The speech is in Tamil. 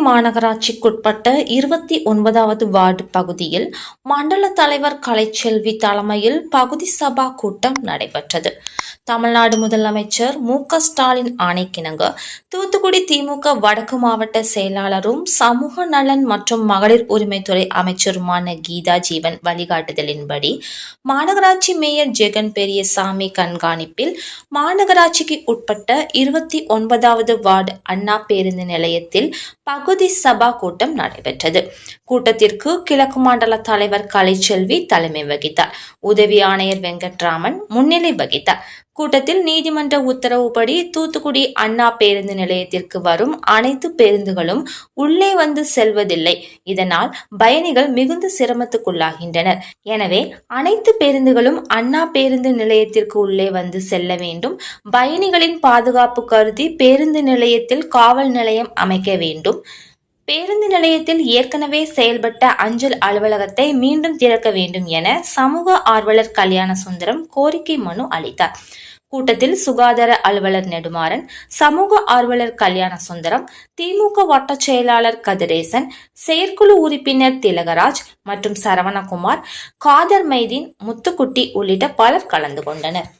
மாநகராட்சிக்குட்பட்ட 29வது வார்டு பகுதியில் மண்டல தலைவர் கலைச்செல்வி தலைமையில் பகுதி சபா கூட்டம் நடைபெற்றது. தமிழ்நாடு முதலமைச்சர் மு.க.ஸ்டாலின் ஆணைக்கிணங்க தூத்துக்குடி திமுக வடக்கு மாவட்ட செயலாளரும் சமூக நலன் மற்றும் மகளிர் உரிமைத்துறை அமைச்சருமான கீதா ஜீவன் வழிகாட்டுதலின்படி மாநகராட்சி மேயர் ஜெகன் பெரியசாமி கண்காணிப்பில் மாநகராட்சிக்கு உட்பட்ட 29வது வார்டு அண்ணா பேருந்து நிலையத்தில் பகுதி சபா கூட்டம் நடைபெற்றது. கூட்டத்திற்கு கிழக்கு மண்டல தலைவர் கலைச்செல்வி தலைமை வகித்தார். உதவி ஆணையர் வெங்கட்ராமன் முன்னிலை வகித்தார். கூட்டத்தில் நீதிமன்ற உத்தரவுப்படி தூத்துக்குடி அண்ணா பேருந்து நிலையத்திற்கு வரும் அனைத்து பேருந்துகளும் உள்ளே வந்து செல்வதில்லை. இதனால் பயணிகள் மிகுந்த சிரமத்துக்குள்ளாகின்றனர். எனவே அனைத்து பேருந்துகளும் அண்ணா பேருந்து நிலையத்திற்கு உள்ளே வந்து செல்ல வேண்டும். பயணிகளின் பாதுகாப்பு கருதி பேருந்து நிலையத்தில் காவல் நிலையம் அமைக்க வேண்டும். பேருந்து நிலையத்தில் ஏற்கனவே செயல்பட்ட அஞ்சல் அலுவலகத்தை மீண்டும் திறக்க வேண்டும் என சமூக ஆர்வலர் கல்யாண சுந்தரம் கோரிக்கை மனு அளித்தார். கூட்டத்தில் சுகாதார அலுவலர் நெடுமாறன், சமூக ஆர்வலர் கல்யாண சுந்தரம், திமுக வட்ட செயலாளர் கதிரேசன், செயற்குழு உறுப்பினர் திலகராஜ் மற்றும் சரவணகுமார், காதர் மைதீன், முத்துக்குட்டி உள்ளிட்ட பலர் கலந்து கொண்டனர்.